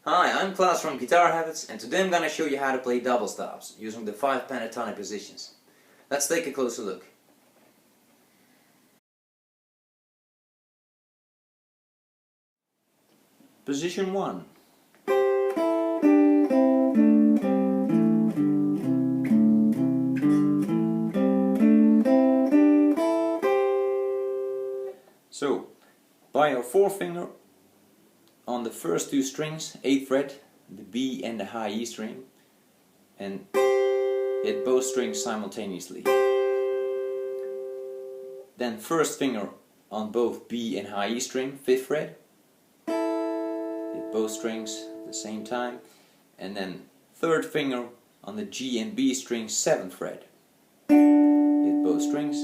Hi, I'm Klaus from Guitar Habits, and today I'm gonna show you how to play double stops using the 5 pentatonic positions. Let's take a closer look. Position 1. So, by your forefinger on the first two strings, 8th fret, the B and the high E string, and hit both strings simultaneously. Then first finger on both B and high E string, 5th fret, hit both strings at the same time, and then third finger on the G and B string, 7th fret, hit both strings,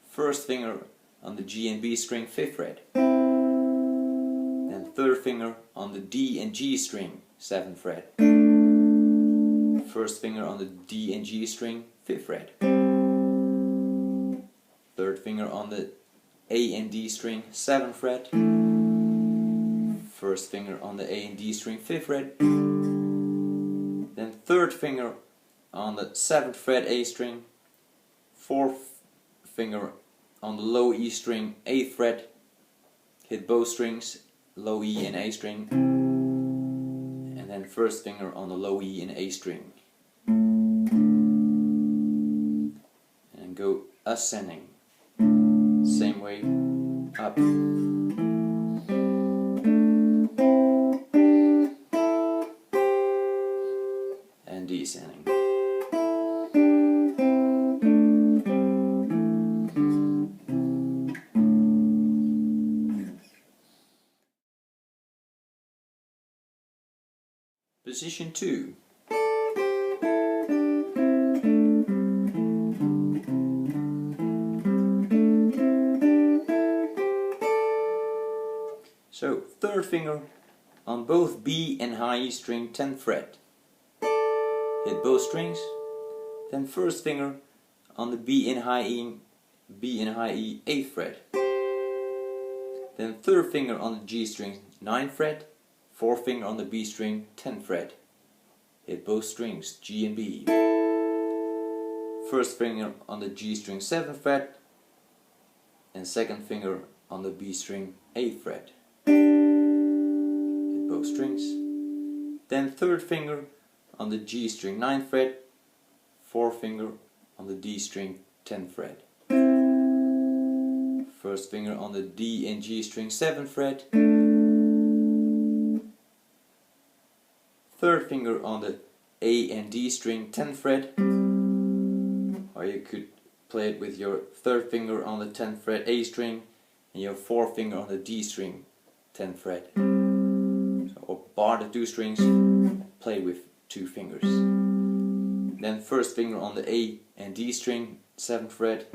first finger on the G and B string, 5th fret, then third finger on the D and G string, 7th fret, first finger on the D and G string, 5th fret, third finger on the A and D string, 7th fret, first finger on the A and D string, 5th fret, then third finger on the 7th fret A string, fourth finger on the low E string, 8th fret, hit both strings, low E and A string, and then first finger on the low E and A string, and go ascending, same way, up, and descending. Position 2. So, third finger on both B and high E string, 10th fret. Hit both strings. Then first finger on the B and high E, 8th fret. Then third finger on the G string, 9th fret. Fourth finger on the B string, 10th fret. Hit both strings, G and B. First finger on the G string, 7th fret, and second finger on the B string, 8th fret. Hit both strings. Then third finger on the G string, 9th fret, fourth finger on the D string, 10th fret. First finger on the D and G string, 7th fret. Third finger on the A and D string, 10th fret, or you could play it with your third finger on the 10th fret A string and your fourth finger on the D string, 10th fret. So, or bar the two strings, play with two fingers. Then first finger on the A and D string, 7th fret,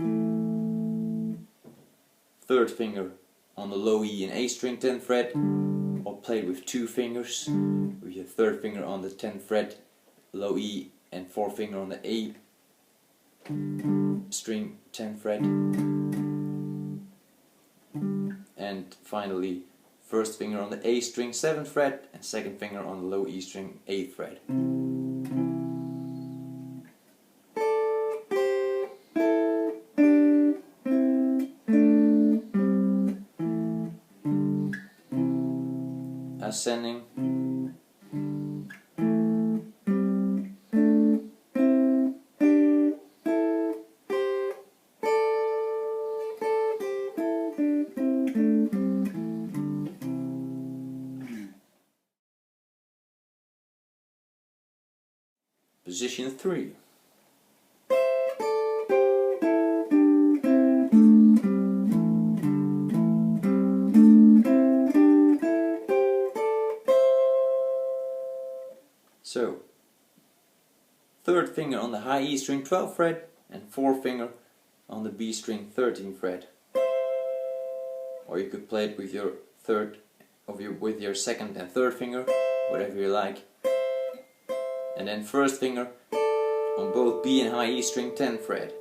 third finger on the low E and A string, 10th fret, or play with two fingers, with your third finger on the 10th fret, low E, and fourth finger on the A string, 10th fret. And finally, first finger on the A string, 7th fret, and second finger on the low E string, 8th fret. Ascending. Position 3. So, third finger on the high E string, 12th fret, and fourth finger on the B string, 13th fret. Or you could play it with your second and third finger, whatever you like. And then first finger on both B and high E string, 10th fret.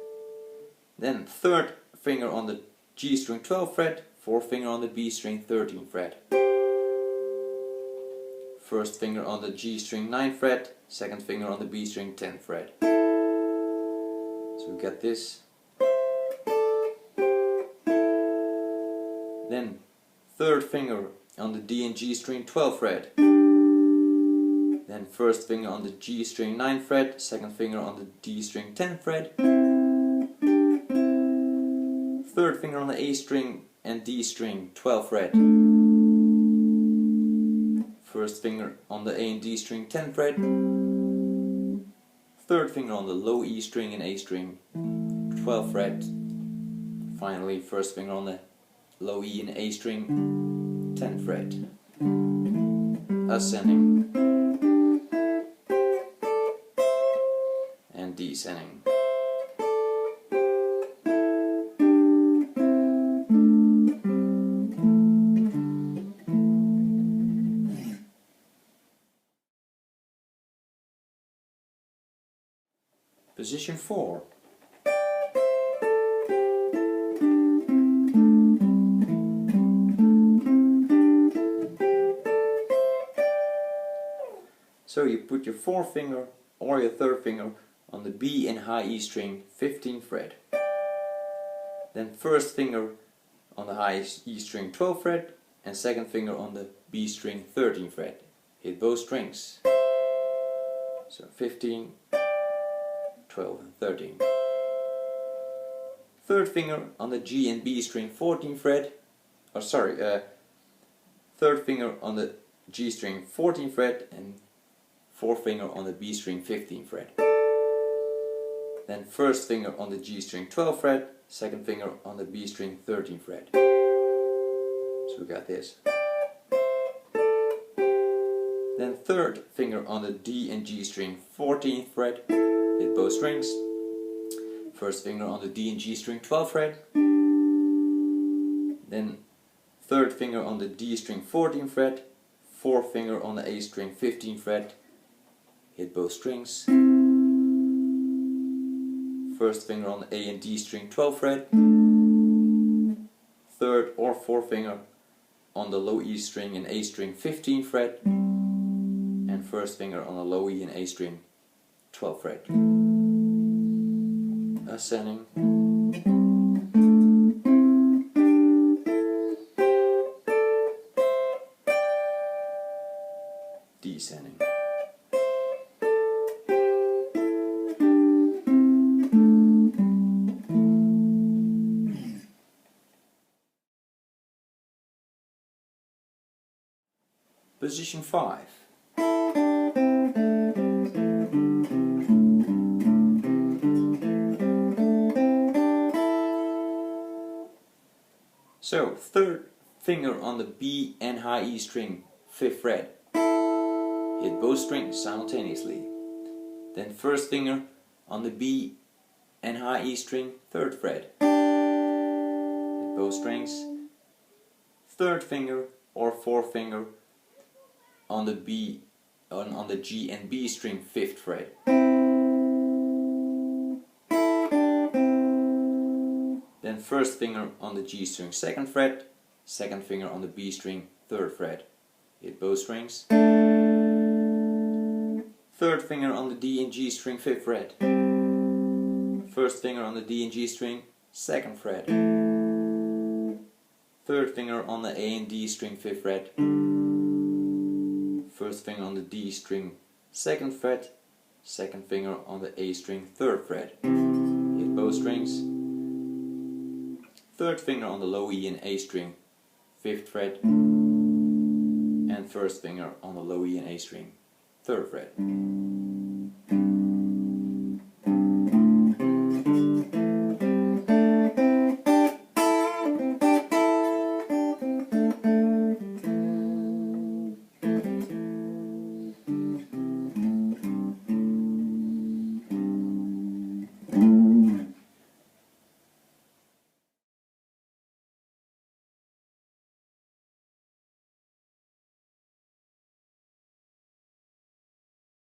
Then third finger on the G string, 12th fret, fourth finger on the B string, 13th fret. first finger on the G string 9th fret, second finger on the B string 10th fret. So we got this. Then third finger on the D and G string 12th fret. Then first finger on the G string 9th fret, second finger on the D string 10th fret. Third finger on the A string and D string 12th fret. First finger on the A and D string 10th fret. Third finger on the low E string and A string 12th fret. Finally, first finger on the low E and A string 10th fret. Ascending and descending. Position 4. So you put your fourth finger or your third finger on the B and high E string 15th fret. Then first finger on the high E string 12th fret and second finger on the B string 13th fret. Hit both strings. So 15, 12 and 13. Third finger on the G and B string 14th fret. Third finger on the G string 14th fret and fourth finger on the B string 15th fret. Then first finger on the G string 12th fret, second finger on the B string 13th fret. So we got this. Then third finger on the D and G string 14th fret, hit both strings. First finger on the D and G string 12th fret. Then third finger on the D string 14th fret, fourth finger on the A string 15th fret, hit both strings. First finger on the A and D string 12th fret, third or fourth finger on the low E string and A string 15th fret, and first finger on the low E and A string 12th fret. Ascending. Descending. Position 5. So, third finger on the B and high E string 5th fret. Hit both strings simultaneously. Then first finger on the B and high E string 3rd fret. Hit both strings. Third finger or fourth finger on the B on the G and B string 5th fret. Then first finger on the G string 2nd fret, second finger on the B string 3rd fret. Hit both strings. Third finger on the D and G string 5th fret. First finger on the D and G string 2nd fret. Third finger on the A and D string 5th fret. First finger on the D string 2nd fret. Second finger on the A string 3rd fret. Hit both strings. Third finger on the low E and A string 5th fret. And first finger on the low E and A string 3rd fret.